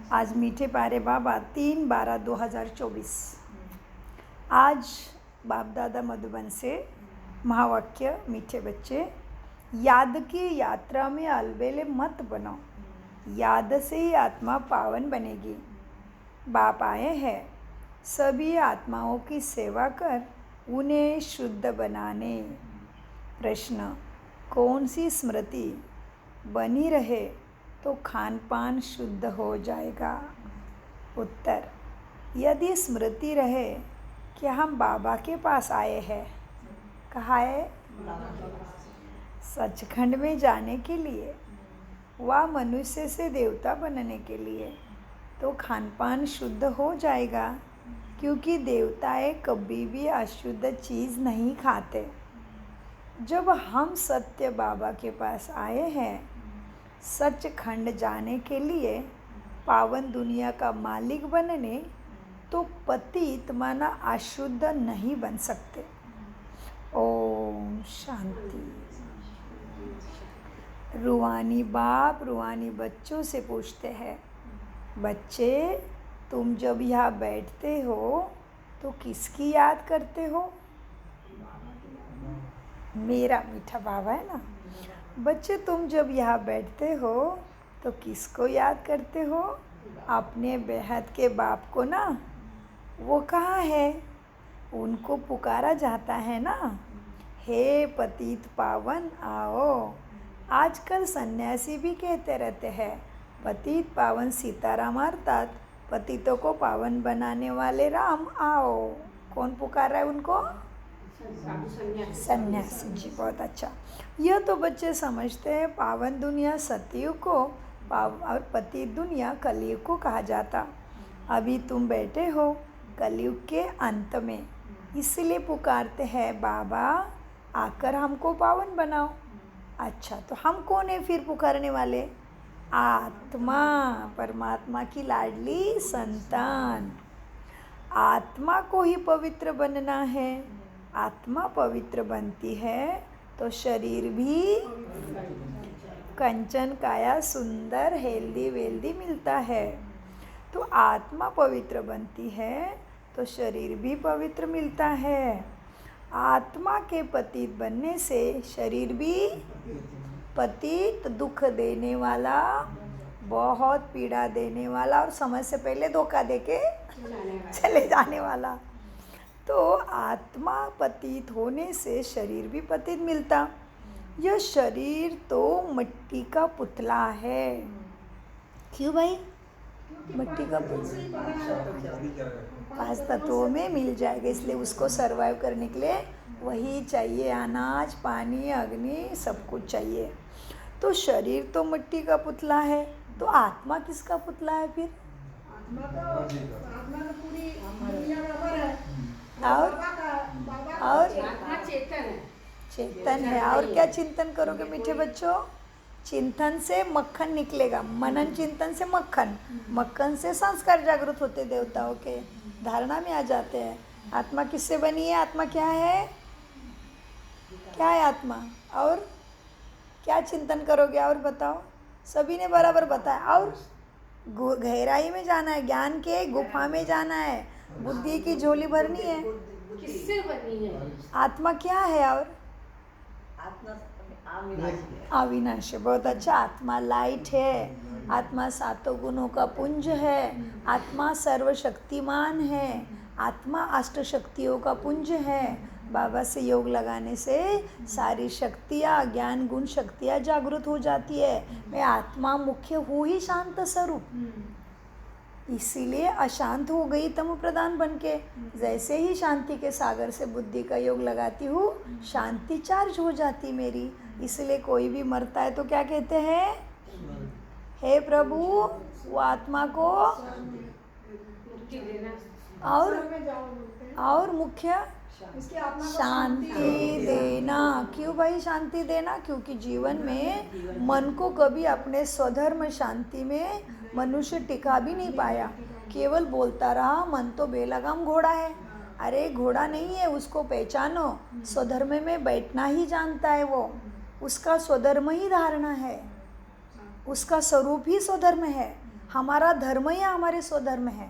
आज मीठे प्यारे बाबा 3/12/2024। आज बाप दादा मधुबन से महावाक्य। मीठे बच्चे, याद की यात्रा में अलबेले मत बनो, याद से ही आत्मा पावन बनेगी। बाप आए हैं सभी आत्माओं की सेवा कर उन्हें शुद्ध बनाने। प्रश्न, कौन सी स्मृति बनी रहे तो खान पान शुद्ध हो जाएगा? उत्तर, यदि स्मृति रहे कि हम बाबा के पास आए हैं। कहाँ है? सचखंड में जाने के लिए, वह मनुष्य से देवता बनने के लिए, तो खान पान शुद्ध हो जाएगा, क्योंकि देवताएं कभी भी अशुद्ध चीज़ नहीं खाते। जब हम सत्य बाबा के पास आए हैं सचखंड जाने के लिए, पावन दुनिया का मालिक बनने, तो पतित माना अशुद्ध नहीं बन सकते। ओम शांति। रूहानी बाप रूहानी बच्चों से पूछते हैं, बच्चे तुम जब यहाँ बैठते हो तो किसकी याद करते हो? मेरा मीठा बाबा है ना। बच्चे तुम जब यहाँ बैठते हो तो किसको याद करते हो? अपने बेहद के बाप को ना। वो कहाँ है? उनको पुकारा जाता है ना, हे पतित पावन आओ। आजकल सन्यासी भी कहते रहते हैं, पतित पावन सीताराम अर्थात पतितों को पावन बनाने वाले राम आओ। कौन पुकार रहा है उनको? सन्यासी जी। बहुत अच्छा। यह तो बच्चे समझते हैं पावन दुनिया सतयुग को और पतित दुनिया कलयुग को कहा जाता। अभी तुम बैठे हो कलयुग के अंत में, इसलिए पुकारते हैं बाबा आकर हमको पावन बनाओ। अच्छा, तो हम कौन है फिर पुकारने वाले? आत्मा, परमात्मा की लाडली संतान। आत्मा को ही पवित्र बनना है। आत्मा पवित्र बनती है तो शरीर भी कंचन काया सुंदर हेल्दी वेल्दी मिलता है। तो आत्मा पवित्र बनती है तो शरीर भी पवित्र मिलता है। आत्मा के पतित बनने से शरीर भी पतित, दुख देने वाला, बहुत पीड़ा देने वाला और समय से पहले धोखा देके चले जाने वाला। तो आत्मा पतित होने से शरीर भी पतित मिलता। यह शरीर तो मिट्टी का पुतला है। क्यों भाई? मिट्टी का पुतला 5 तत्वों में मिल जाएगा, इसलिए उसको सरवाइव करने के लिए वही चाहिए, अनाज पानी अग्नि सब कुछ चाहिए। तो शरीर तो मिट्टी का पुतला है, तो आत्मा किसका पुतला है फिर? आत्मा तो पूरी दुनिया बराबर है। और चेतन है। और क्या चिंतन करोगे मीठे बच्चों? चिंतन से मक्खन निकलेगा। मनन चिंतन से मक्खन, मक्खन से संस्कार जागृत होते, देवताओं के धारणा में आ जाते हैं। आत्मा किससे बनी है? आत्मा क्या है? क्या है आत्मा? और क्या चिंतन करोगे? और बताओ। सभी ने बराबर बताया। और गहराई में जाना है, ज्ञान के गुफा में जाना है, बुद्धि की झोली भरनी है। किससे बनी है? आत्मा क्या है? और आत्मा अविनाशी। बहुत अच्छा। आत्मा लाइट है, आत्मा 7 गुणों का पुंज है, आत्मा सर्वशक्तिमान है, आत्मा 8 शक्तियों का पुंज है। बाबा से योग लगाने से सारी शक्तियाँ, ज्ञान गुण शक्तियाँ जागृत हो जाती है। मैं आत्मा मुख्य हूँ ही शांत स्वरूप, इसीलिए अशांत हो गई तम प्रधान बन के। जैसे ही शांति के सागर से बुद्धि का योग लगाती हूँ, शांति चार्ज हो जाती मेरी। इसलिए कोई भी मरता है तो क्या कहते हैं? हे प्रभु वो आत्मा को और मुख्य शांति देना। क्यों भाई शांति देना? क्योंकि जीवन में मन को कभी अपने स्वधर्म शांति में मनुष्य टिका भी नहीं पाया, केवल बोलता रहा मन तो बेलगाम घोड़ा है। अरे घोड़ा नहीं है, उसको पहचानो। स्वधर्म में बैठना ही जानता है वो, उसका स्वधर्म ही धारणा है, उसका स्वरूप ही स्वधर्म है। हमारा धर्म ही हमारे स्वधर्म है।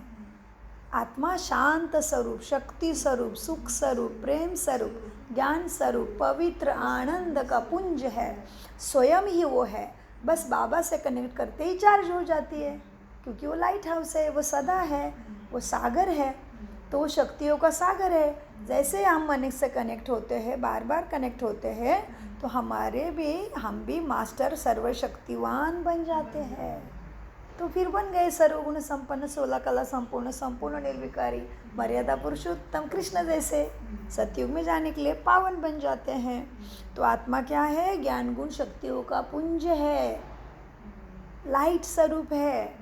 आत्मा शांत स्वरूप, शक्ति स्वरूप, सुख स्वरूप, प्रेम स्वरूप, ज्ञान स्वरूप, पवित्र आनंद का पुंज है, स्वयं ही वो है। बस बाबा से कनेक्ट करते ही चार्ज हो जाती है, क्योंकि वो लाइट हाउस है, वो सदा है, वो सागर है, तो वो शक्तियों का सागर है। जैसे हम मन से कनेक्ट होते हैं, बार बार कनेक्ट होते हैं, तो हम भी मास्टर सर्वशक्तिवान बन जाते हैं। तो फिर बन गए सर्वगुण संपन्न, 16 कला संपूर्ण, संपूर्ण निर्विकारी, मर्यादा पुरुषोत्तम कृष्ण जैसे। सतयुग में जाने के लिए पावन बन जाते हैं। तो आत्मा क्या है? ज्ञान गुण शक्तियों का पुंज है, लाइट स्वरूप है,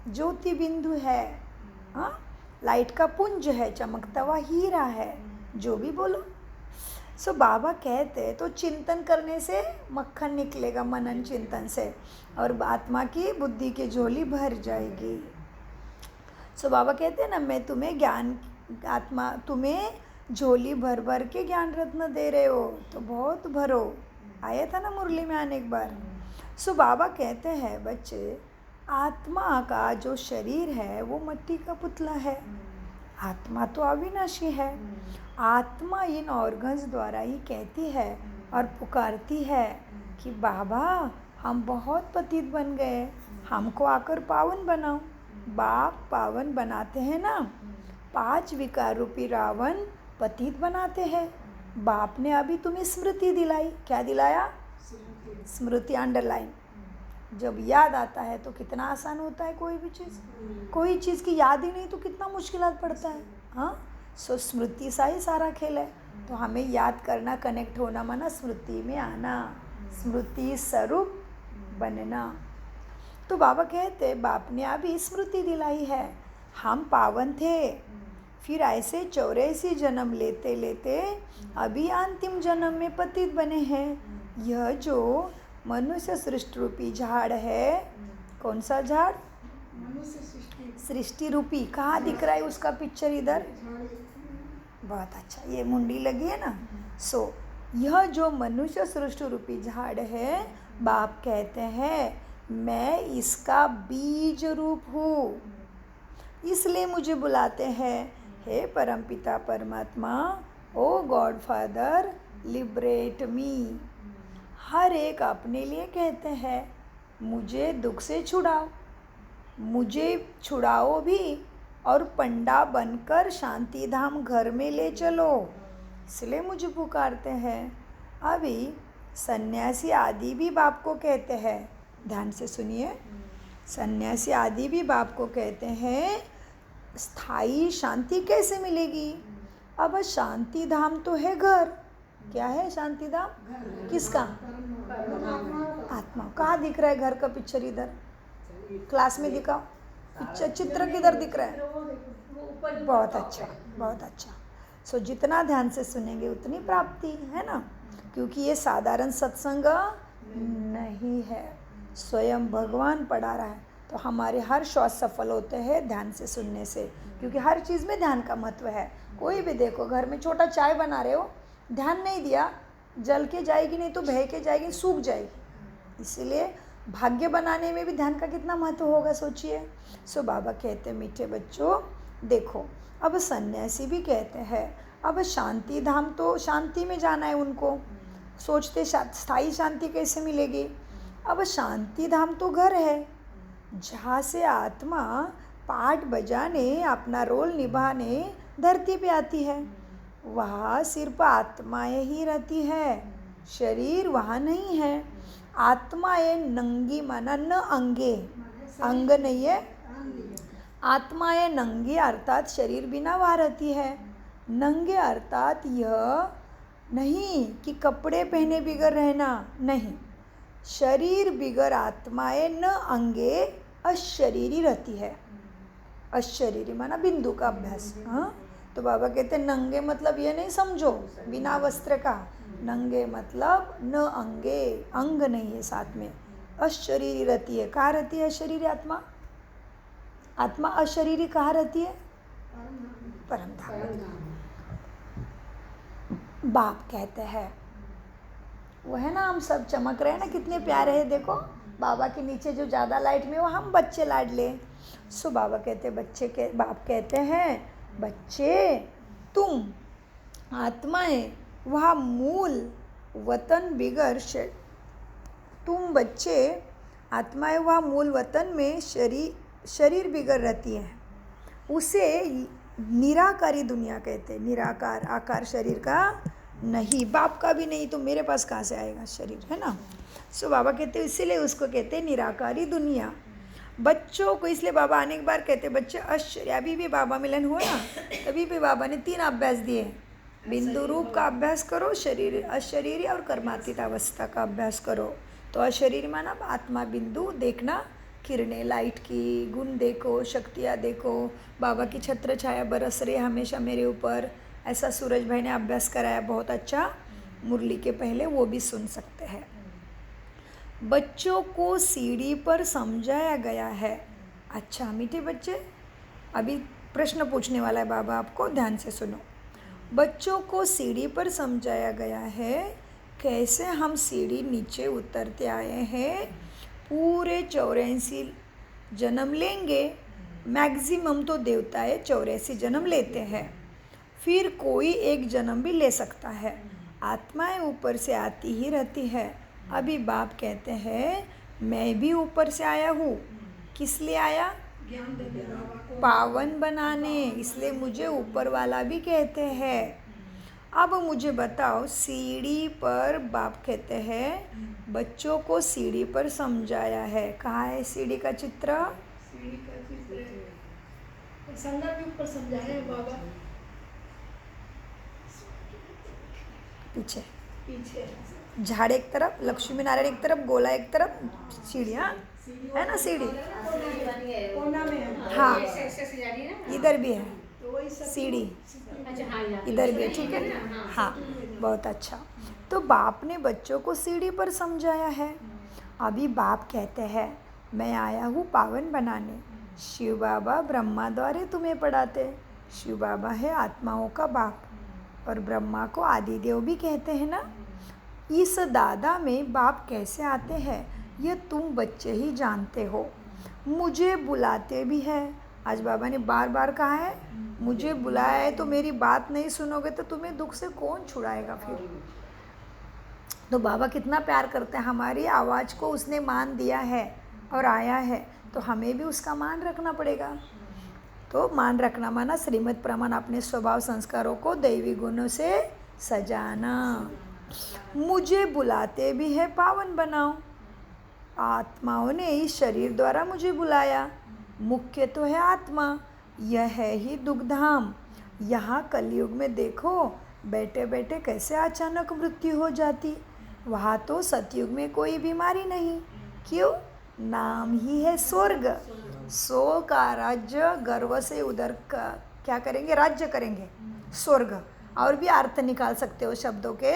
ज्योति बिंदु है, हाँ, लाइट का पुंज है, चमकता हुआ हीरा है, जो भी बोलो। सो बाबा कहते तो चिंतन करने से मक्खन निकलेगा, मनन चिंतन से, और आत्मा की बुद्धि की झोली भर जाएगी। सो बाबा कहते हैं ना, मैं तुम्हें आत्मा तुम्हें झोली भर भर के ज्ञान रत्न दे रहे हो, तो बहुत भरो। आया था ना मुरली में आने एक बार। सो बाबा कहते हैं बच्चे, आत्मा का जो शरीर है वो मिट्टी का पुतला है, आत्मा तो अविनाशी है। आत्मा इन ऑर्गन्स द्वारा ही कहती है और पुकारती है कि बाबा हम बहुत पतित बन गए, हमको आकर पावन बनाओ। बाप पावन बनाते हैं ना, 5 विकार रूपी रावण पतित बनाते हैं। बाप ने अभी तुम्हें स्मृति दिलाई। क्या दिलाया? स्मृति, अंडरलाइन। जब याद आता है तो कितना आसान होता है कोई भी चीज़। कोई चीज़ की याद ही नहीं तो कितना मुश्किलात पड़ता है, हाँ। सो स्मृति सा ही सारा खेल है। तो हमें याद करना, कनेक्ट होना, माना स्मृति में आना, स्मृति स्वरूप बनना। तो बाबा कहते बाप ने अभी स्मृति दिलाई है, हम पावन थे, फिर ऐसे 84 जन्म लेते लेते अभी अंतिम जन्म में पतित बने हैं। यह जो मनुष्य सृष्टि रूपी झाड़ है, कौन सा झाड़? सृष्टि रूपी। कहाँ दिख रहा है उसका पिक्चर? इधर। बहुत अच्छा, ये मुंडी लगी है ना। सो यह जो मनुष्य सृष्टि रूपी झाड़ है, बाप कहते हैं मैं इसका बीज रूप हूँ, इसलिए मुझे बुलाते हैं हे परमपिता परमात्मा, ओ गॉड फादर लिबरेट मी। हर एक अपने लिए कहते हैं मुझे दुख से छुड़ाओ, मुझे छुड़ाओ भी, और पंडा बनकर शांति धाम घर में ले चलो, इसलिए मुझे पुकारते हैं। अभी सन्यासी आदि भी बाप को कहते हैं, ध्यान से सुनिए, सन्यासी आदि भी बाप को कहते हैं स्थायी शांति कैसे मिलेगी? अब शांति धाम तो है घर। क्या है शांति धाम? किसका? आत्मा। कहाँ दिख रहा है घर का पिक्चर? इधर क्लास में दिखाओ पिक्चर, चित्र किधर दिख रहा है? बहुत अच्छा, बहुत अच्छा। सो जितना ध्यान से सुनेंगे उतनी प्राप्ति है ना, क्योंकि ये साधारण सत्संग नहीं है, स्वयं भगवान पढ़ा रहा है। तो हमारे हर श्वास सफल होते हैं ध्यान से सुनने से, क्योंकि हर चीज़ में ध्यान का महत्व है। कोई भी देखो, घर में छोटा चाय बना रहे हो, ध्यान नहीं दिया, जल के जाएगी, नहीं तो बह के जाएगी, सूख जाएगी। इसीलिए भाग्य बनाने में भी ध्यान का कितना महत्व होगा, सोचिए। सो बाबा कहते हैं मीठे बच्चों देखो, अब सन्यासी भी कहते हैं अब शांति धाम, तो शांति में जाना है उनको। सोचते स्थायी शांति कैसे मिलेगी? अब शांति धाम तो घर है, जहाँ से आत्मा पाठ बजाने, अपना रोल निभाने धरती पे आती है। वहाँ सिर्फ आत्माएं ही रहती है, शरीर वहाँ नहीं है। आत्माएं नंगी, माना न अंगे, अंग नहीं है, आत्माएं नंगी अर्थात शरीर बिना वहाँ रहती है। नंगे अर्थात यह नहीं कि कपड़े पहने बिगर रहना, नहीं, शरीर बिगर आत्माएं न अंगे अशरीरी रहती है। अशरीरी माना बिंदु का अभ्यास, हाँ। तो बाबा कहते हैं नंगे मतलब ये नहीं समझो बिना वस्त्र का, नंगे मतलब न अंगे, अंग नहीं है साथ में, अशरीरी रहती है। कहाँ रहती है अशरीरी आत्मा? आत्मा अशरीरी कहाँ रहती है? परमधाम। बाप कहते हैं वो है ना, हम सब चमक रहे हैं ना, कितने प्यारे हैं देखो, बाबा के नीचे जो ज़्यादा लाइट में वो हम बच्चे लाडले। सो बाबा कहते बाप कहते हैं बच्चे तुम आत्माएं वह मूल वतन बिगड़ तुम बच्चे आत्माएं वह मूल वतन में शरीर बिगड़ रहती है, उसे निराकारी दुनिया कहते हैं। निराकार आकार शरीर का नहीं, बाप का भी नहीं, तो मेरे पास कहाँ से आएगा शरीर, है ना। सो बाबा कहते हैं इसीलिए उसको कहते हैं निराकारी दुनिया। बच्चों को इसलिए बाबा अनेक बार कहते बच्चे आश्चर्य, अभी भी बाबा मिलन हुआ ना, तभी भी बाबा ने 3 अभ्यास दिए। बिंदु रूप का अभ्यास करो, शरीर अशरीरी और कर्मातीत अवस्था का अभ्यास करो। तो अशरीरी माना आत्मा बिंदु देखना, किरणें लाइट की, गुण देखो, शक्तियाँ देखो, बाबा की छत्र छाया बरस रही हमेशा मेरे ऊपर, ऐसा सूरज भाई ने अभ्यास कराया बहुत अच्छा, मुरली के पहले वो भी सुन सकते हैं। बच्चों को सीढ़ी पर समझाया गया है। अच्छा मीठे बच्चे, अभी प्रश्न पूछने वाला है बाबा, आपको ध्यान से सुनो। बच्चों को सीढ़ी पर समझाया गया है कैसे हम सीढ़ी नीचे उतरते आए हैं। पूरे 84 जन्म लेंगे, मैक्सिमम तो देवताएं 84 जन्म लेते हैं, फिर कोई एक जन्म भी ले सकता है। आत्माएं ऊपर से आती ही रहती है। अभी बाप कहते हैं मैं भी ऊपर से आया हूँ, किस लिए आया, पावन बनाने, इसलिए मुझे ऊपर वाला भी कहते हैं। अब मुझे बताओ, सीढ़ी पर बाप कहते हैं बच्चों को सीढ़ी पर समझाया है। कहाँ है सीढ़ी का चित्र, सीढ़ी का चित्र संगा के ऊपर समझाया है बाबा, पीछे पीछे झाड़ एक तरफ, लक्ष्मी नारायण एक तरफ, गोला एक तरफ, सीढ़ियाँ है ना, सीढ़ी कोना में, हाँ ऐसे जा रही है ना, इधर भी है तो वही सब सीढ़ी, अच्छा हाँ इधर भी है, ठीक है, हाँ बहुत अच्छा। तो बाप ने बच्चों को सीढ़ी पर समझाया है। अभी बाप कहते हैं मैं आया हूँ पावन बनाने। शिव बाबा ब्रह्मा द्वारा तुम्हें पढ़ाते। शिव बाबा है आत्माओं का बाप, और ब्रह्मा को आदिदेव भी कहते हैं ना। इस दादा में बाप कैसे आते हैं ये तुम बच्चे ही जानते हो। मुझे बुलाते भी है, आज बाबा ने बार बार कहा है मुझे बुलाया है, तो मेरी बात नहीं सुनोगे तो तुम्हें दुख से कौन छुड़ाएगा फिर। तो बाबा कितना प्यार करते हैं, हमारी आवाज़ को उसने मान दिया है और आया है, तो हमें भी उसका मान रखना पड़ेगा। तो मान रखना माना श्रीमद् प्रमाण अपने स्वभाव संस्कारों को दैवी गुणों से सजाना। मुझे बुलाते भी है पावन बनाओ। आत्माओं ने इस शरीर द्वारा मुझे बुलाया। मुख्य तो है आत्मा, यह है ही दुखधाम। यहाँ कलयुग में देखो बैठे बैठे कैसे अचानक मृत्यु हो जाती। वहाँ तो सतयुग में कोई बीमारी नहीं, क्यों, नाम ही है स्वर्ग। सो का राज्य गर्व से उधर का क्या करेंगे, राज्य करेंगे, स्वर्ग। और भी अर्थ निकाल सकते हो शब्दों के,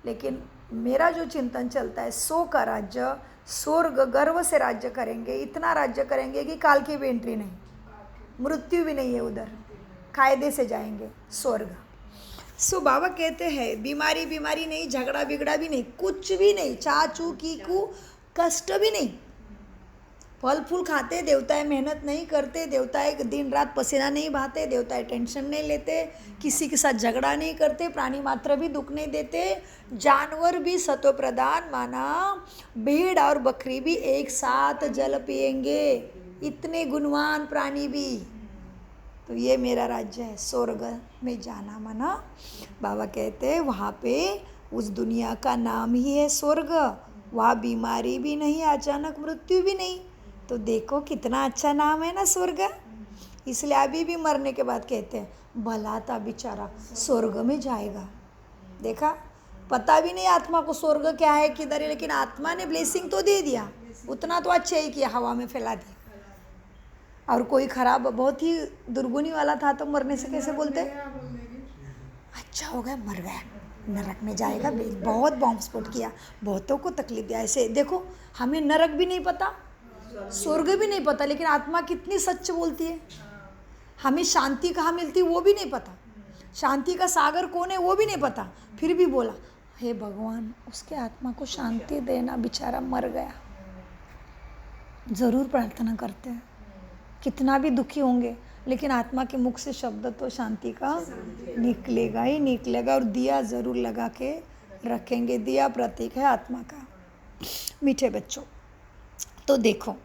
लेकिन मेरा जो चिंतन चलता है सो का राज्य, स्वर्ग गर्व से राज्य करेंगे, इतना राज्य करेंगे कि काल की भी एंट्री नहीं, मृत्यु भी नहीं है उधर, कायदे से जाएंगे स्वर्ग। सो बाबा कहते हैं बीमारी बीमारी नहीं, झगड़ा बिगड़ा भी नहीं, कुछ भी नहीं, चाचू कीकू कष्ट भी नहीं। फल फूल खाते, देवताएं मेहनत नहीं करते, देवताएं दिन रात पसीना नहीं बहाते, देवताएं टेंशन नहीं लेते, किसी के साथ झगड़ा नहीं करते, प्राणी मात्र भी दुख नहीं देते, जानवर भी सत्व प्रदान माना, भेड़ और बकरी भी एक साथ जल पिएंगे, इतने गुणवान प्राणी भी। तो ये मेरा राज्य है, स्वर्ग में जाना माना। बाबा कहते हैं वहाँ पे उस दुनिया का नाम ही है स्वर्ग, वहाँ बीमारी भी नहीं, अचानक मृत्यु भी नहीं। तो देखो कितना अच्छा नाम है ना स्वर्ग। इसलिए अभी भी मरने के बाद कहते हैं भला था बेचारा स्वर्ग में जाएगा। देखा, पता भी नहीं आत्मा को स्वर्ग क्या है किधर है, लेकिन आत्मा ने ब्लेसिंग तो दे दिया, उतना तो अच्छा ही किया, हवा में फैला दिया। और कोई खराब बहुत ही दुर्गुनी वाला था तो मरने से कैसे बोलते, अच्छा हो गया मर गया, नरक में जाएगा, बहुत बॉम्ब स्फोट किया, बहुतों को तकलीफ दिया। ऐसे देखो हमें नरक भी नहीं पता, स्वर्ग भी नहीं पता, लेकिन आत्मा कितनी सच बोलती है। हमें शांति कहाँ मिलती वो भी नहीं पता, शांति का सागर कौन है वो भी नहीं पता, फिर भी बोला हे भगवान उसके आत्मा को शांति देना, बेचारा मर गया। ज़रूर प्रार्थना करते हैं, कितना भी दुखी होंगे लेकिन आत्मा के मुख से शब्द तो शांति का निकलेगा ही निकलेगा। और दिया ज़रूर लगा के रखेंगे, दिया प्रतीक है आत्मा का। मीठे बच्चों, तो देखो,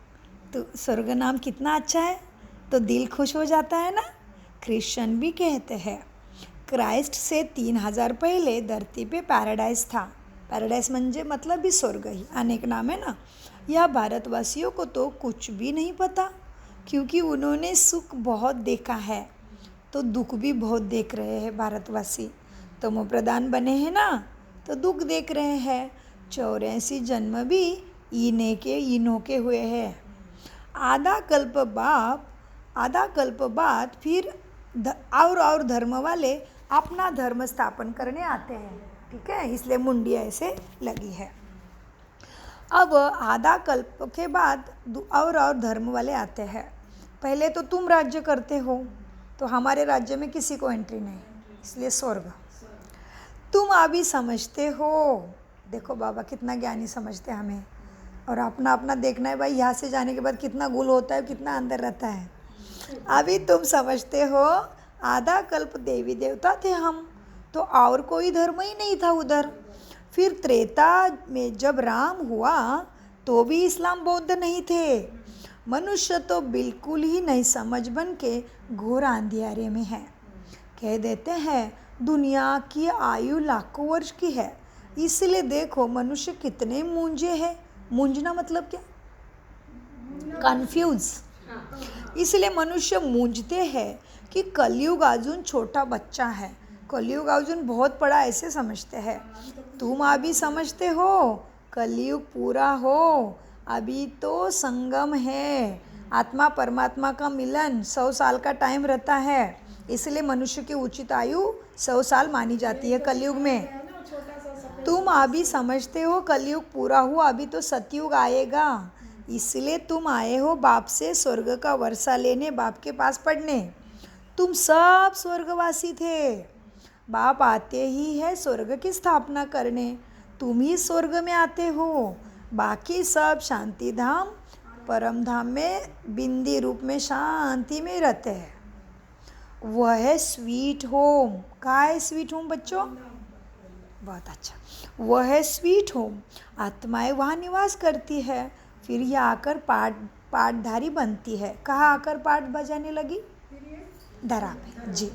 तो स्वर्ग नाम कितना अच्छा है, तो दिल खुश हो जाता है ना। क्रिश्चियन भी कहते हैं क्राइस्ट से 3000 पहले धरती पे पैराडाइज था। पैराडाइज म्हणजे मतलब भी स्वर्ग ही, अनेक नाम है ना। यह भारतवासियों को तो कुछ भी नहीं पता, क्योंकि उन्होंने सुख बहुत देखा है, तो दुख भी बहुत देख रहे हैं भारतवासी। तमो प्रधान बने हैं ना, तो दुख देख रहे हैं। 84 जन्म भी इन्हों के हुए हैं। आधा कल्प बाद फिर और धर्म वाले अपना धर्म स्थापन करने आते हैं, ठीक है, इसलिए मुंडी ऐसे लगी है। अब आधा कल्प के बाद और धर्म वाले आते हैं। पहले तो तुम राज्य करते हो, तो हमारे राज्य में किसी को एंट्री नहीं, इसलिए स्वर्ग। तुम अभी समझते हो, देखो बाबा कितना ज्ञानी समझते हैं हमें, और अपना अपना देखना है भाई, यहाँ से जाने के बाद कितना गुल होता है, कितना अंदर रहता है। अभी तुम समझते हो आधा कल्प देवी देवता थे हम, तो और कोई धर्म ही नहीं था उधर। फिर त्रेता में जब राम हुआ तो भी इस्लाम बौद्ध नहीं थे। मनुष्य तो बिल्कुल ही नहीं समझ बन के घोर अंधियारे में है। कह देते हैं दुनिया की आयु लाखों वर्ष की है, इसलिए देखो मनुष्य कितने मूंझे हैं। मूंझना मतलब क्या? कन्फ्यूज। इसलिए मनुष्य मूंझते हैं कि कलयुग अजून छोटा बच्चा है, कलयुग अजून बहुत बड़ा ऐसे समझते हैं। तुम अभी समझते हो कलयुग पूरा हो, अभी तो संगम है, आत्मा परमात्मा का मिलन 100 साल का टाइम रहता है, इसलिए मनुष्य की उचित आयु 100 साल मानी जाती है कलयुग में। तुम अभी समझते हो कलयुग पूरा हुआ, अभी तो सतयुग आएगा, इसलिए तुम आए हो बाप से स्वर्ग का वर्षा लेने, बाप के पास पढ़ने। तुम सब स्वर्गवासी थे, बाप आते ही है स्वर्ग की स्थापना करने, तुम ही स्वर्ग में आते हो, बाकी सब शांति धाम परम धाम में बिंदी रूप में शांति में रहते हैं। वह है स्वीट होम। कहाँ है स्वीट होम बच्चों? बहुत अच्छा, वह है स्वीट होम। आत्माएं वहाँ निवास करती है, फिर यह आकर पाठधारी बनती है। कहाँ आकर पाठ बजाने लगी? धरा पे जी।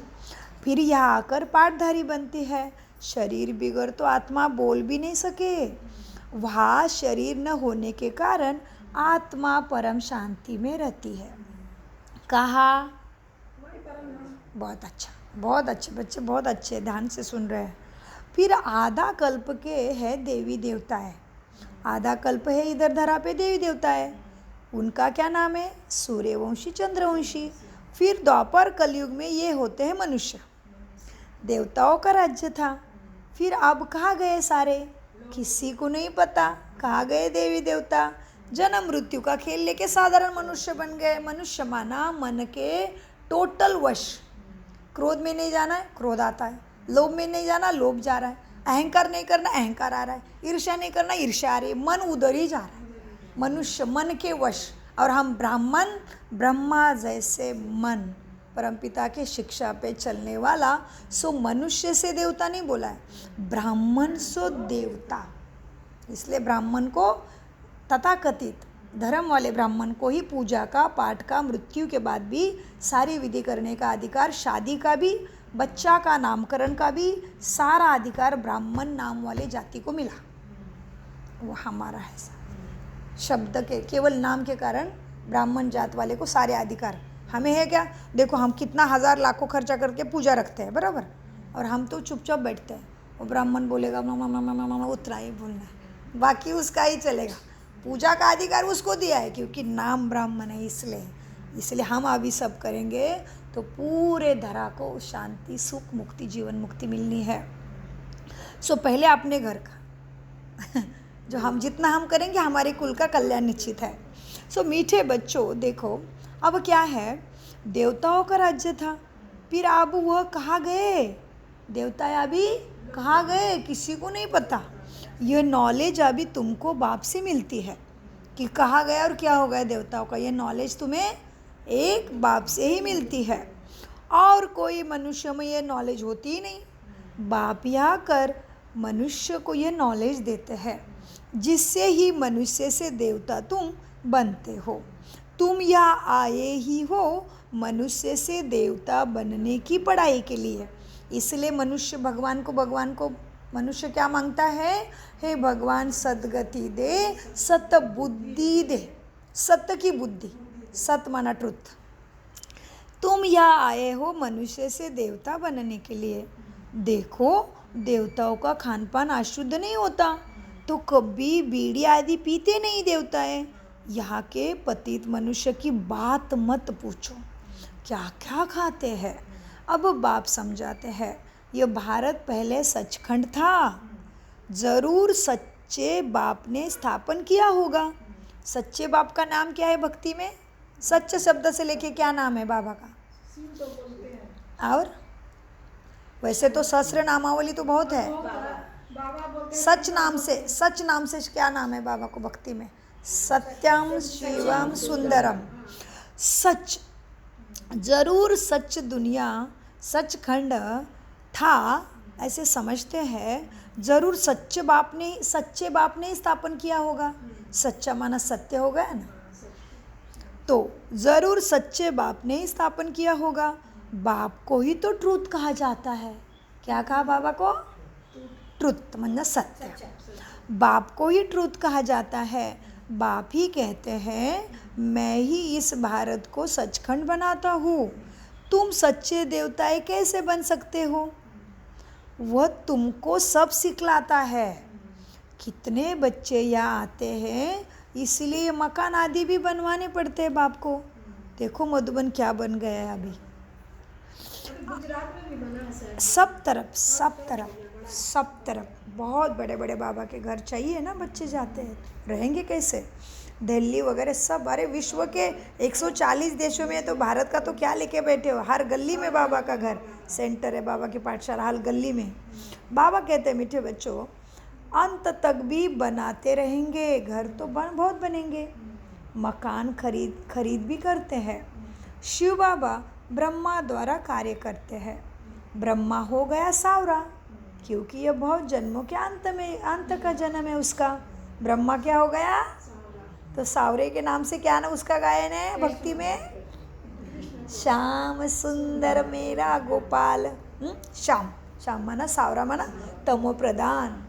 फिर यह आकर पाठधारी बनती है। शरीर बिगड़ तो आत्मा बोल भी नहीं सके, वहाँ शरीर न होने के कारण आत्मा परम शांति में रहती है। कहाँ? बहुत अच्छा, बहुत अच्छे बच्चे, बहुत अच्छे ध्यान से सुन रहे हैं। फिर आधा कल्प के है देवी देवता है, आधा कल्प है इधर धरा पे देवी देवता है, उनका क्या नाम है? सूर्यवंशी चंद्रवंशी। फिर द्वापर कलयुग में ये होते हैं मनुष्य। देवताओं का राज्य था, फिर अब कहाँ गए सारे? किसी को नहीं पता कहाँ गए देवी देवता। जन्म मृत्यु का खेल लेके साधारण मनुष्य बन गए। मनुष्य माना मन के टोटल वश। क्रोध में नहीं जाना है, क्रोध आता है, लोभ में नहीं जाना, लोभ जा रहा है, अहंकार नहीं करना, अहंकार आ रहा है, ईर्ष्या नहीं करना, ईर्ष्या आ रही है, मन उधर ही जा रहा है। मनुष्य मन के वश, और हम ब्राह्मण, ब्रह्मा जैसे मन, परमपिता के शिक्षा पे चलने वाला। सो मनुष्य से देवता नहीं बोला है, ब्राह्मण सो देवता। इसलिए ब्राह्मण को तथाकथित धर्म वाले ब्राह्मण को ही पूजा का, पाठ का, मृत्यु के बाद भी सारी विधि करने का अधिकार, शादी का भी, बच्चा का नामकरण का भी सारा अधिकार ब्राह्मण नाम वाले जाति को मिला। वो हमारा है शब्द के केवल नाम के कारण ब्राह्मण जात वाले को सारे अधिकार। हमें है क्या? देखो हम कितना हज़ार लाखों खर्चा करके पूजा रखते हैं, बराबर, और हम तो चुपचाप बैठते हैं। वो ब्राह्मण बोलेगा मामा मामा मामा, उतना ही बोलना है, बाकी उसका ही चलेगा। पूजा का अधिकार उसको दिया है क्योंकि नाम ब्राह्मण है, इसलिए हम अभी सब करेंगे तो पूरे धरा को शांति, सुख, मुक्ति, जीवन मुक्ति मिलनी है। सो पहले अपने घर का जो हम जितना हम करेंगे हमारे कुल का कल्याण निश्चित है। सो मीठे बच्चों देखो, अब क्या है, देवताओं का राज्य था, फिर अब वह कहाँ गए? देवता अभी कहाँ गए? किसी को नहीं पता। यह नॉलेज अभी तुमको बाप से मिलती है। कि कहाँ गया और क्या हो गया देवताओं का, ये नॉलेज तुम्हें एक बाप से ही मिलती है और कोई मनुष्य में ये नॉलेज होती ही नहीं। बाप ही आकर मनुष्य को ये नॉलेज देते हैं, जिससे ही मनुष्य से देवता तुम बनते हो। तुम यहाँ आए ही हो मनुष्य से देवता बनने की पढ़ाई के लिए। इसलिए मनुष्य भगवान को मनुष्य क्या मांगता है? हे भगवान सद्गति दे, सत बुद्धि दे, सत्य की बुद्धि, सत माना ट्रुथ। तुम यहाँ आए हो मनुष्य से देवता बनने के लिए। देखो देवताओं का खान पान अशुद्ध नहीं होता, तो कभी बीड़ी आदि पीते नहीं देवताएं। यहाँ के पतित मनुष्य की बात मत पूछो, क्या क्या खाते हैं। अब बाप समझाते हैं, यह भारत पहले सचखंड था, ज़रूर सच्चे बाप ने स्थापन किया होगा। सच्चे बाप का नाम क्या है भक्ति में? सच्चे शब्द से लेके क्या नाम है बाबा का? शिव तो बोलते हैं। और वैसे तो सहस्र नामावली तो बहुत है। बाबा बोलते हैं सच नाम से क्या नाम है बाबा को भक्ति में? सत्यम शिवम सुंदरम। सच, जरूर सच दुनिया सचखंड था ऐसे समझते हैं। जरूर सच्चे बाप ने ही स्थापन किया होगा। सच्चा माना सत्य हो गया ना, तो जरूर सच्चे बाप ने ही स्थापन किया होगा। बाप को ही तो ट्रूथ कहा जाता है। क्या कहा बाबा को? ट्रुथ मतलब सत्य। बाप को ही ट्रूथ कहा जाता है। बाप ही कहते हैं मैं ही इस भारत को सचखंड बनाता हूँ। तुम सच्चे देवताएं कैसे बन सकते हो? वह तुमको सब सिखलाता है। कितने बच्चे यहाँ आते हैं, इसलिए मकान आदि भी बनवाने पड़ते हैं बाप को। देखो मधुबन क्या बन गया है अभी। गुजरात में भी बना है सर। सब तरफ बहुत बड़े बड़े बाबा के घर चाहिए ना। बच्चे जाते हैं, रहेंगे कैसे? दिल्ली वगैरह सब, अरे विश्व के 140 देशों में तो भारत का तो क्या लेके बैठे हो। हर गली में बाबा का घर, सेंटर है बाबा की पाठशाला, हर गली में। बाबा कहते हैं मीठे बच्चों, अंत तक भी बनाते रहेंगे। घर तो बहुत बनेंगे, मकान खरीद भी करते हैं। शिव बाबा ब्रह्मा द्वारा कार्य करते हैं। ब्रह्मा हो गया सावरा, क्योंकि यह बहुत जन्मों के अंत का जन्म है उसका। ब्रह्मा क्या हो गया? तो सावरे के नाम से क्या ना उसका गायन है भक्ति में? श्याम सुंदर मेरा गोपाल। श्याम माना सावरा माना तमो प्रधान।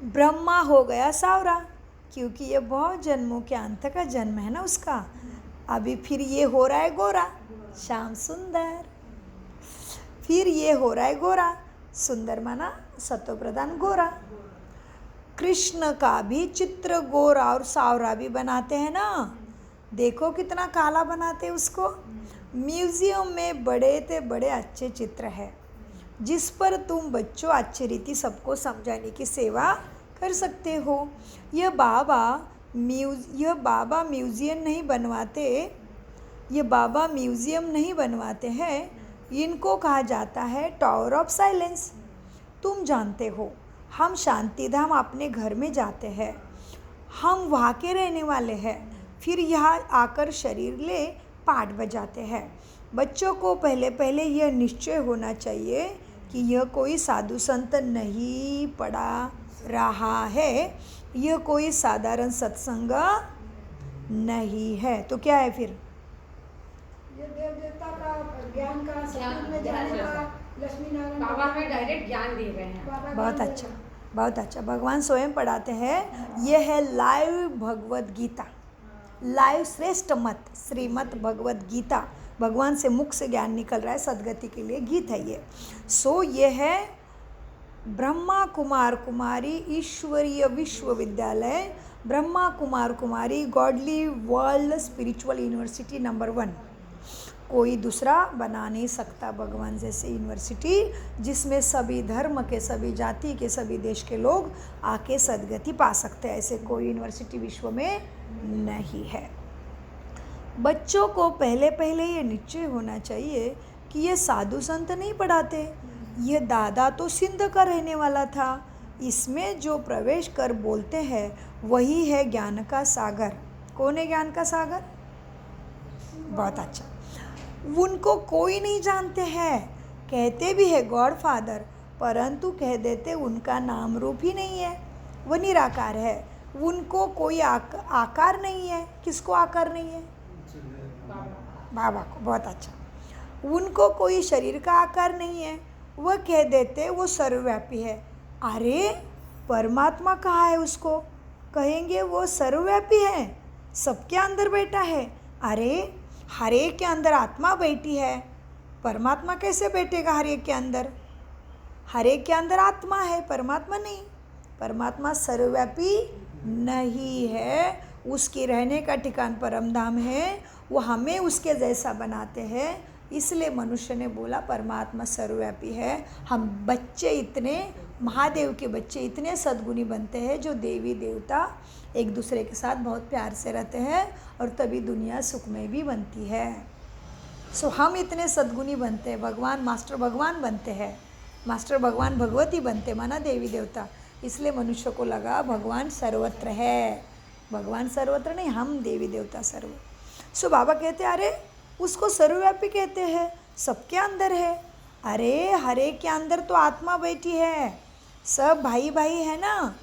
ब्रह्मा हो गया सावरा, क्योंकि ये बहुत जन्मों के अंत का जन्म है ना उसका। अभी फिर ये हो रहा है गोरा, श्याम सुंदर। फिर ये हो रहा है गोरा, सुंदर माना सतो प्रधान गोरा। कृष्ण का भी चित्र गोरा और सावरा भी बनाते हैं ना। देखो कितना काला बनाते हैं उसको। म्यूजियम में बड़े से बड़े अच्छे चित्र है, जिस पर तुम बच्चों अच्छी रीति सबको समझाने की सेवा कर सकते हो। यह बाबा म्यूजियम नहीं बनवाते हैं। इनको कहा जाता है टावर ऑफ साइलेंस। तुम जानते हो, हम शांतिधाम अपने घर में जाते हैं, हम वहाँ के रहने वाले हैं। फिर यहाँ आकर शरीर ले पाठ बजाते हैं। बच्चों को पहले यह निश्चय होना चाहिए कि यह कोई साधु संत नहीं पढ़ा रहा है, यह कोई साधारण सत्संग नहीं है। तो क्या है फिर? ये देव देवता का ज्ञान का सत्संग में जाने का लक्ष्मी नारायण बाबा में डायरेक्ट ज्ञान दे रहे हैं। बाबा बहुत ज्ञान अच्छा, दे रहे बहुत अच्छा। भगवान स्वयं पढ़ाते हैं। यह है लाइव भगवद गीता, लाइव श्रेष्ठ मत श्रीमद् भगवद गीता। भगवान से मुख से ज्ञान निकल रहा है, सदगति के लिए गीत है ये। ये है Brahma Kumar Kumari Ishwariya Vishwavidyalaya, Brahma Kumar Kumari godly world spiritual university number 1। कोई दूसरा बना नहीं सकता भगवान जैसे यूनिवर्सिटी, जिसमें सभी धर्म के, सभी जाति के, सभी देश के लोग आके सदगति पा सकते हैं। ऐसे कोई यूनिवर्सिटी विश्व में नहीं है। बच्चों को पहले ये निश्चय होना चाहिए कि ये साधु संत नहीं पढ़ाते। ये दादा तो सिंध का रहने वाला था। इसमें जो प्रवेश कर बोलते हैं वही है ज्ञान का सागर। कौन है ज्ञान का सागर? बहुत अच्छा। उनको कोई नहीं जानते हैं, कहते भी है गॉड फादर, परंतु कह देते उनका नाम रूप ही नहीं है, वो निराकार है। उनको कोई आकार नहीं है। किसको आकार नहीं है? बाबा को। बहुत अच्छा। उनको कोई शरीर का आकार नहीं है, वह कह देते वो सर्वव्यापी है। अरे परमात्मा कहाँ है? उसको कहेंगे वो सर्वव्यापी है, सबके अंदर बैठा है। अरे हर एक के अंदर आत्मा बैठी है, परमात्मा कैसे बैठेगा हर एक के अंदर? हर एक के अंदर आत्मा है, परमात्मा नहीं। परमात्मा सर्वव्यापी नहीं है, उसके रहने का ठिकान परम धाम है। वो हमें उसके जैसा बनाते हैं, इसलिए मनुष्य ने बोला परमात्मा सर्वव्यापी है। हम बच्चे इतने, महादेव के बच्चे इतने सद्गुणी बनते हैं जो देवी देवता एक दूसरे के साथ बहुत प्यार से रहते हैं, और तभी दुनिया सुखमय भी बनती है। सो हम इतने सद्गुणी बनते हैं, भगवान मास्टर भगवान बनते हैं, मास्टर भगवान भगवती बनते, माना देवी देवता। इसलिए मनुष्य को लगा भगवान सर्वत्र है। भगवान सर्वत्र नहीं, हम देवी देवता सर्व। सो बाबा कहते अरे उसको सर्वव्यापी कहते हैं, सबके अंदर है। अरे हर एक के अंदर तो आत्मा बैठी है, सब भाई भाई है ना।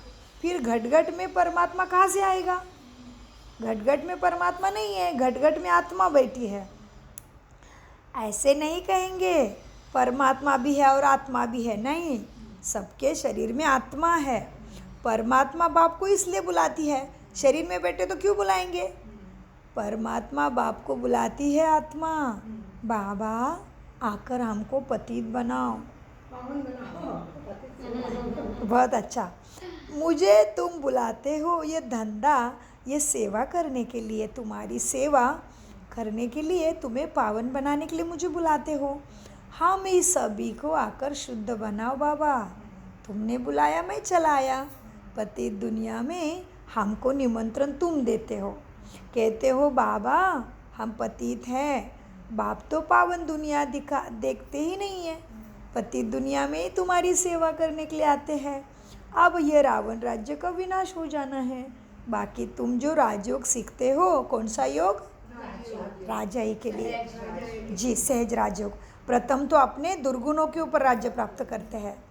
फिर घट घट में परमात्मा कहाँ से आएगा? घट घट में परमात्मा नहीं है, घट घट में आत्मा बैठी है। ऐसे नहीं कहेंगे परमात्मा भी है और आत्मा भी है, नहीं। सबके शरीर में आत्मा है। परमात्मा बाप को इसलिए बुलाती है, शरीर में बैठे तो क्यों बुलाएंगे? परमात्मा बाप को बुलाती है आत्मा, बाबा आकर हमको पतित बनाओ। पावन बनाओ। बहुत अच्छा। मुझे तुम बुलाते हो ये धंधा, ये सेवा करने के लिए, तुम्हारी सेवा करने के लिए, तुम्हें पावन बनाने के लिए मुझे बुलाते हो। हम इस सभी को आकर शुद्ध बनाओ बाबा। तुमने बुलाया, मैं चला आया। पतित दुनिया में हमको निमंत्रण तुम देते हो, कहते हो बाबा हम पतित हैं। बाप तो पावन दुनिया देखते ही नहीं है, पतित दुनिया में ही तुम्हारी सेवा करने के लिए आते हैं। अब ये रावण राज्य का विनाश हो जाना है। बाकी तुम जो राजयोग सीखते हो, कौन सा योग? राजाई के लिए जी, सहज राजयोग। प्रथम तो अपने दुर्गुणों के ऊपर राज्य प्राप्त करते हैं,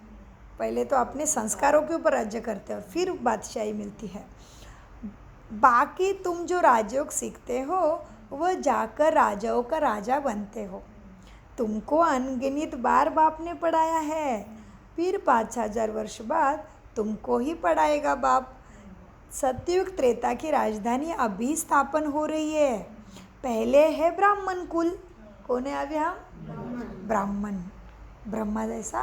पहले तो अपने संस्कारों के ऊपर राज्य करते हैं और फिर बादशाही मिलती है। बाकी तुम जो राजयोग सीखते हो वह जाकर राजाओं का राजा बनते हो। तुमको अनगिनत बार बाप ने पढ़ाया है, फिर 5000 वर्ष बाद तुमको ही पढ़ाएगा बाप। सतयुग त्रेता की राजधानी अभी स्थापन हो रही है। पहले है ब्राह्मण कुल। कौन है अभी हम? ब्राह्मण। ब्रह्मा जैसा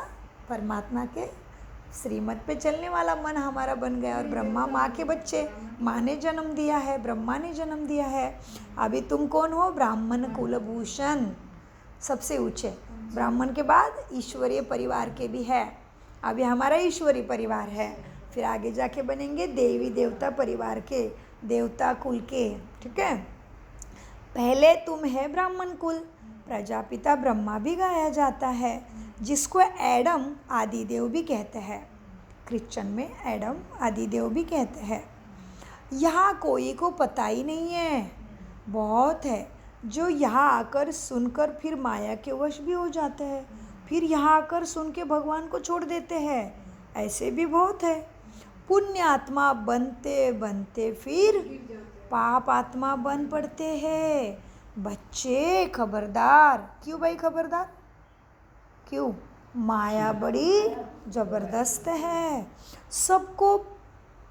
परमात्मा के श्रीमत पे चलने वाला मन हमारा बन गया, और ब्रह्मा माँ के बच्चे, माँ ने जन्म दिया है, ब्रह्मा ने जन्म दिया है। अभी तुम कौन हो? ब्राह्मण कुलभूषण, सबसे ऊंचे। ब्राह्मण के बाद ईश्वरीय परिवार के भी है, अभी हमारा ईश्वरीय परिवार है। फिर आगे जाके बनेंगे देवी देवता परिवार के, देवता कुल के, ठीक है। पहले तुम है ब्राह्मण कुल। प्रजापिता ब्रह्मा भी गाया जाता है, जिसको एडम आदिदेव भी कहते हैं। क्रिश्चियन में एडम आदिदेव भी कहते हैं। यहाँ कोई को पता ही नहीं है, बहुत है जो यहाँ आकर सुनकर फिर माया के वश भी हो जाते हैं, फिर यहाँ आकर सुन के भगवान को छोड़ देते हैं। ऐसे भी बहुत है। पुण्य आत्मा बनते बनते फिर पाप आत्मा बन पड़ते हैं। बच्चे खबरदार। क्यों भाई खबरदार? क्यों? माया बड़ी ज़बरदस्त है, सबको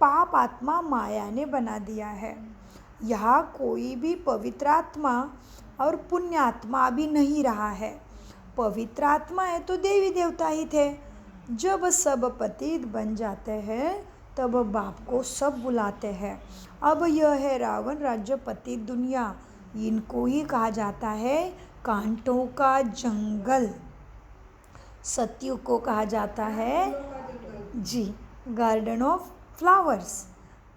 पाप आत्मा माया ने बना दिया है। यहाँ कोई भी पवित्र आत्मा और पुण्य आत्मा अभी नहीं रहा है। पवित्र आत्मा है तो देवी देवता ही थे। जब सब पतित बन जाते हैं तब बाप को सब बुलाते हैं। अब यह है रावण राज्य पतित दुनिया, इनको ही कहा जाता है कांटों का जंगल। सतयुग को कहा जाता है जी garden of flowers.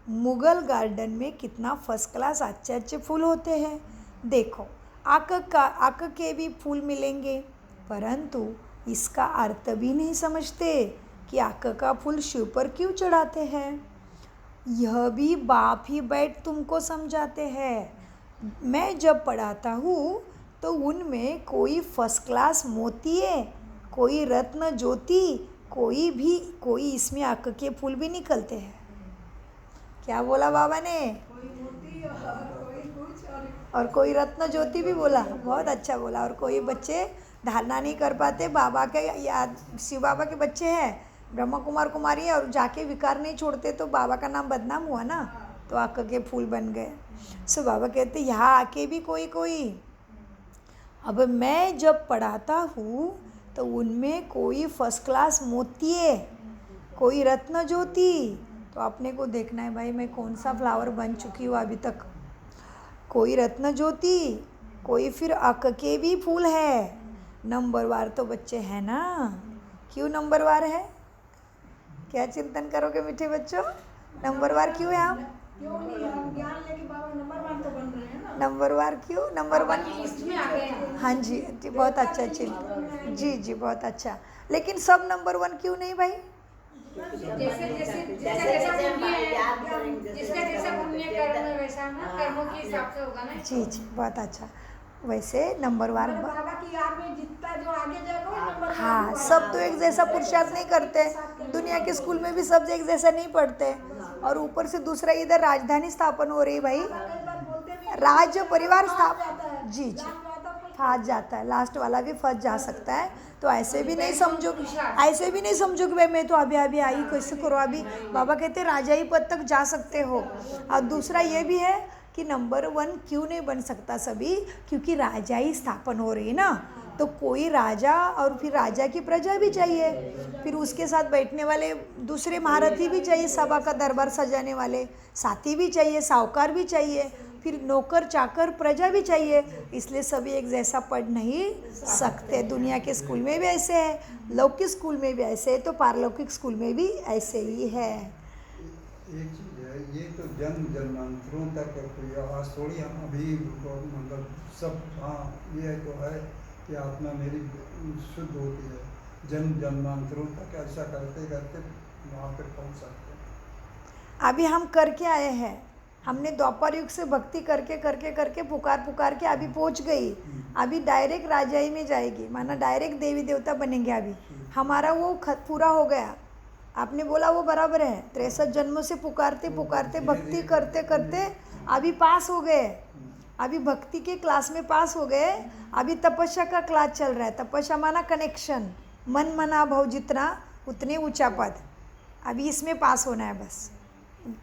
Mughal garden में कितना फर्स्ट क्लास अच्छे अच्छे फूल होते हैं। देखो आक के भी फूल मिलेंगे, परंतु इसका अर्थ भी नहीं समझते कि आक का फूल शिव पर क्यों चढ़ाते हैं। यह भी बाप ही बैठ तुमको समझाते हैं। मैं जब पढ़ाता हूँ तो उनमें कोई फर्स्ट क्लास मोती है, कोई रत्न ज्योति, कोई इसमें आँख के फूल भी निकलते हैं। क्या बोला बाबा ने? कोई मोती और कोई कुछ और कोई रत्न ज्योति भी बोला, बहुत अच्छा बोला। और कोई बच्चे धारणा नहीं कर पाते, बाबा के याद शिव बाबा के बच्चे हैं, ब्रह्मा कुमार कुमारी है, और जाके विकार नहीं छोड़ते तो बाबा का नाम बदनाम हुआ ना, तो आँख के फूल बन गए। सो बाबा कहते यहाँ आके भी कोई अब मैं जब पढ़ाता हूँ तो उनमें कोई फर्स्ट क्लास मोती है, कोई रत्न ज्योति। तो अपने को देखना है भाई मैं कौन सा फ्लावर बन चुकी हूँ अभी तक। कोई रत्न ज्योति, कोई फिर आँख के भी फूल है। नंबरवार तो बच्चे हैं ना। क्यों नंबरवार है? क्या चिंतन करोगे मीठे बच्चों? नंबरवार क्यों है आप? क्यों नहीं, हम ज्ञान लेके बाबा नंबर 1 तो बन रहे हैं ना। नंबरवार क्यों? नंबर 1 लिस्ट में आ गए हैं। हाँ जी जी, बहुत अच्छा चिंतन, जी बहुत अच्छा। लेकिन सब नंबर 1 क्यों नहीं भाई? जैसे जैसे जिसका जैसा पुण्य है, जिसका जैसा पुण्य कर्म है वैसा ना कर्मों के हिसाब से होगा ना। जी बहुत अच्छा। वैसे नंबरवार बाबा की याद में जितना जो आगे जाएगा वो नंबर हाँ, सब तो एक जैसा पुरुषार्थ नहीं करते। दुनिया के स्कूल में भी सब एक जैसा नहीं पढ़ते। और ऊपर से दूसरा इधर राजधानी स्थापन हो रही भाई, राज्य परिवार स्थापन। जी फंस जाता है, लास्ट वाला भी फंस जा सकता है। तो ऐसे भी नहीं समझो, ऐसे भी नहीं समझो कि भाई मैं तो अभी अभी आई, कैसे करो अभी। बाबा कहते राजा ही पद तक जा सकते हो। और दूसरा ये भी है कि नंबर 1 क्यों नहीं बन सकता सभी, क्योंकि राजा ही स्थापन हो रही है ना। तो कोई राजा और फिर राजा की प्रजा भी चाहिए, फिर उसके साथ बैठने वाले दूसरे महारथी भी चाहिए, सभा का दरबार सजाने वाले साथी भी चाहिए, साहूकार भी चाहिए, फिर नौकर चाकर प्रजा भी चाहिए। इसलिए सभी एक जैसा पढ़ नहीं सकते। दुनिया के स्कूल में भी ऐसे है, लौकिक स्कूल में भी ऐसे है, तो पारलौकिक स्कूल में भी ऐसे ही है। एक चीज़ है, ये तो जन्म जन्मांतरों तक कोई आवाज़ थोड़ी हम अभी मतलब सब। हाँ ये तो है कि आत्मा मेरी शुद्ध होती है, जन्म जन्मांतरों तक ऐसा करते करते वहाँ पर पहुँच सकते हैं। अभी हम करके आए हैं, हमने द्वापर युग से भक्ति करके करके करके पुकार के अभी पहुँच गई। अभी डायरेक्ट राजाई में जाएगी, माना डायरेक्ट देवी देवता बनेंगे। अभी हमारा वो पूरा हो गया। आपने बोला वो बराबर है, 63 जन्मों से पुकारते पुकारते भक्ति करते करते अभी पास हो गए। अभी भक्ति के क्लास में पास हो गए। अभी तपस्या का क्लास चल रहा है। तपस्या माना कनेक्शन, मन मना भाव जितना उतने ऊंचा पद। अभी इसमें पास होना है बस।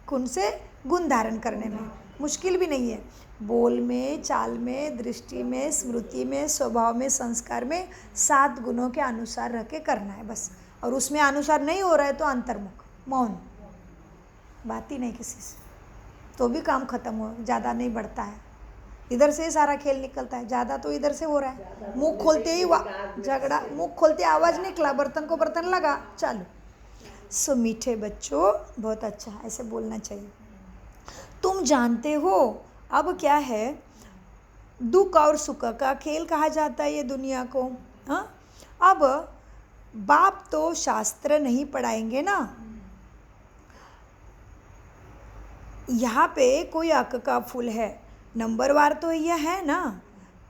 गुण से गुण धारण करने में मुश्किल भी नहीं है। बोल में, चाल में, दृष्टि में, स्मृति में, स्वभाव में, संस्कार में 7 गुणों के अनुसार रह के करना है बस। और उसमें अनुसार नहीं हो रहा है तो अंतर्मुख, मौन, बात ही नहीं किसी से, तो भी काम खत्म हो, ज़्यादा नहीं बढ़ता है। इधर से ही सारा खेल निकलता है, ज़्यादा तो इधर से हो रहा है। मुंह खोलते ही झगड़ा, मुंह खोलते आवाज़ निकला, बर्तन को बर्तन लगा, चालू। सो मीठे बच्चों बहुत अच्छा, ऐसे बोलना चाहिए। तुम जानते हो अब क्या है, दुख और सुख का खेल कहा जाता है ये दुनिया को। हाँ, अब बाप तो शास्त्र नहीं पढ़ाएंगे ना। यहाँ पे कोई आँख का फूल है, नंबरवार तो यह है ना,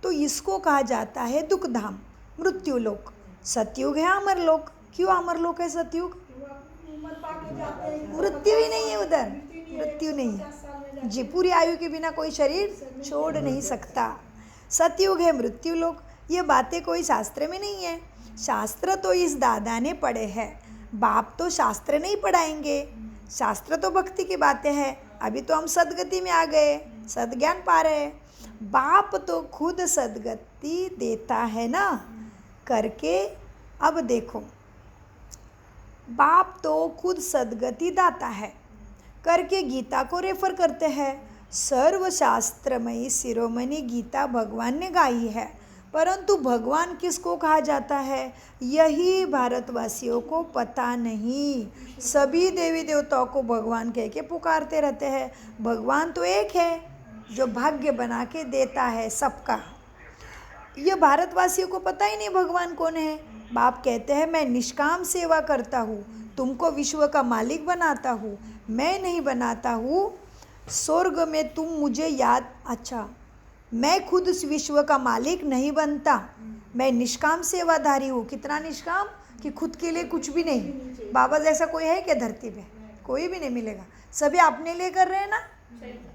तो इसको कहा जाता है दुख धाम, मृत्यु लोक। सतयुग है अमर लोक। क्यों अमर लोक है सतयुग? मृत्यु ही नहीं है उधर, मृत्यु नहीं है जी। पूरी आयु के बिना कोई शरीर छोड़ नहीं सकता। सतयुग है मृत्यु लोक। ये बातें कोई शास्त्र में नहीं है। शास्त्र तो इस दादा ने पढ़े हैं, बाप तो शास्त्र नहीं पढ़ाएंगे। शास्त्र तो भक्ति की बातें हैं। अभी तो हम सदगति में आ गए, सदज्ञान पा रहे हैं। बाप तो खुद सदगति देता है ना करके। अब देखो, बाप तो खुद सदगति दाता है करके गीता को रेफर करते हैं। सर्वशास्त्रमयी शिरोमणि गीता भगवान ने गाई है, परंतु भगवान किसको कहा जाता है यही भारतवासियों को पता नहीं। सभी देवी देवताओं को भगवान कह के पुकारते रहते हैं। भगवान तो एक है जो भाग्य बना के देता है सबका। ये भारतवासियों को पता ही नहीं भगवान कौन है। बाप कहते हैं मैं निष्काम सेवा करता हूँ, तुमको विश्व का मालिक बनाता हूँ, मैं नहीं बनाता हूँ। स्वर्ग में तुम मुझे याद, अच्छा, मैं खुद इस विश्व का मालिक नहीं बनता, मैं निष्काम सेवाधारी हूँ। कितना निष्काम कि खुद के लिए कुछ भी नहीं। बाबा जैसा कोई है क्या धरती पे? कोई भी नहीं मिलेगा। सभी अपने लिए कर रहे हैं ना।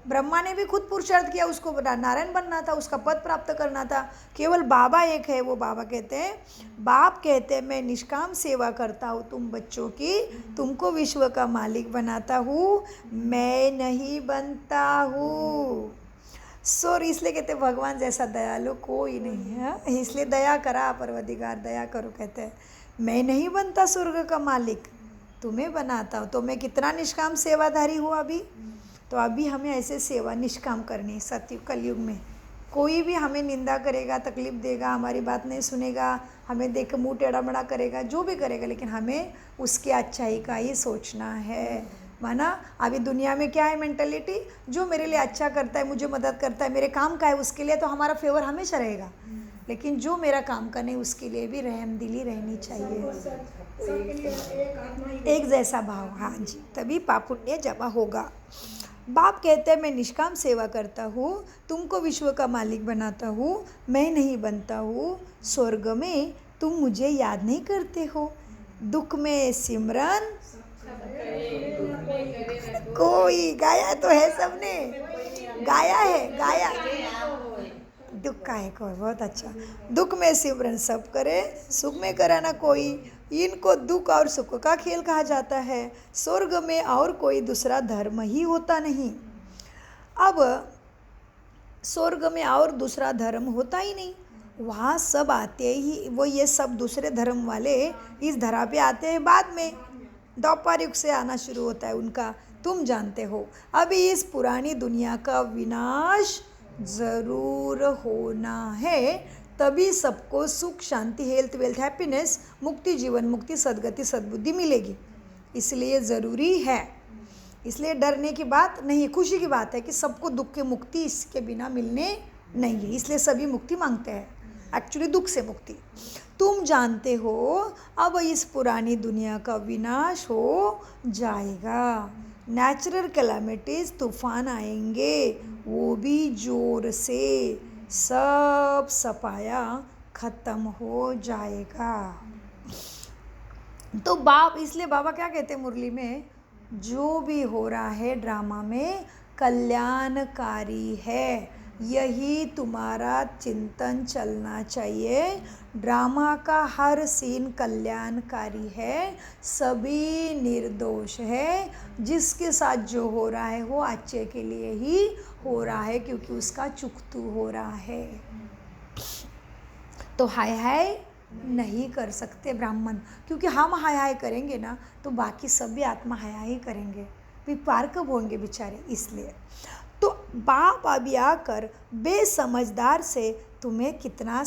ब्रह्मा ने भी खुद पुरुषार्थ किया, उसको नारायण बनना था, उसका पद प्राप्त करना था। केवल बाबा एक है, वो बाबा कहते हैं, बाप कहते हैं मैं निष्काम सेवा करता हूँ तुम बच्चों की, तुमको विश्व का मालिक बनाता हूँ, मैं नहीं बनता हूँ। सो इसलिए कहते हैं भगवान जैसा दयालु कोई नहीं है, इसलिए दया करा परवदिगार, दया करो। कहते हैं मैं नहीं बनता स्वर्ग का मालिक, तुम्हें बनाता हूँ। तो मैं कितना निष्काम सेवाधारी हूँ अभी। तो अभी हमें ऐसे सेवा निष्काम करनी है। सतयुग कलयुग में कोई भी हमें निंदा करेगा, तकलीफ़ देगा, हमारी बात नहीं सुनेगा, हमें देख मुँह टेढ़ा मेढ़ा करेगा, जो भी करेगा, लेकिन हमें उसकी अच्छाई का ही सोचना है। माना अभी दुनिया में क्या है मेंटालिटी, जो मेरे लिए अच्छा करता है, मुझे मदद करता है, मेरे काम का है, उसके लिए तो हमारा फेवर हमेशा रहेगा। लेकिन जो मेरा काम का नहीं, उसके लिए भी रहमदिली रहनी चाहिए। सबके लिए एक आत्मा ही एक जैसा भाव, हाँ जी, तभी पाप पुण्य जमा होगा। बाप कहते हैं मैं निष्काम सेवा करता हूँ, तुमको विश्व का मालिक बनाता हूँ, मैं नहीं बनता हूँ। स्वर्ग में तुम मुझे याद नहीं करते हो, दुख में सिमरन कोई। गाया तो है सबने, गाया है, गाया। दुख का है कोई, बहुत अच्छा। दुख में सिमरन सब करे, सुख में करा ना कोई, इनको दुख और सुख का खेल कहा जाता है। स्वर्ग में और कोई दूसरा धर्म ही होता नहीं। अब स्वर्ग में और दूसरा धर्म होता ही नहीं, वहाँ सब आते ही, वो ये सब दूसरे धर्म वाले इस धरा पे आते हैं बाद में, द्वापर युग से आना शुरू होता है उनका, तुम जानते हो। अभी इस पुरानी दुनिया का विनाश ज़रूर होना है, तभी सबको सुख, शांति, हेल्थ, वेल्थ, हैप्पीनेस, मुक्ति, जीवन मुक्ति, सद्गति, सद्बुद्धि मिलेगी। इसलिए ज़रूरी है, इसलिए डरने की बात नहीं है, खुशी की बात है कि सबको दुख की मुक्ति इसके बिना मिलने नहीं है। इसलिए सभी मुक्ति मांगते हैं, एक्चुअली दुख से मुक्ति। तुम जानते हो अब इस पुरानी दुनिया का विनाश हो जाएगा, नेचुरल कैलामिटीज़, तूफान आएंगे, वो भी जोर से, सब सफाया ख़त्म हो जाएगा। तो बाप, इसलिए बाबा क्या कहते हैं मुरली में, जो भी हो रहा है ड्रामा में कल्याणकारी है, यही तुम्हारा चिंतन चलना चाहिए। ड्रामा का हर सीन कल्याणकारी है, सभी निर्दोष है, जिसके साथ जो हो रहा है वो अच्छे के लिए ही हो रहा है, क्योंकि उसका चुकतू हो रहा है। तो हाय हाय नहीं कर सकते ब्राह्मण, क्योंकि हम हाय हाय करेंगे ना तो बाकी सभी आत्मा हाय हाय करेंगे, फिर पार कब होंगे बेचारे। इसलिए तो बाप अभी आकर बेसमझदार से तुम्हें कितना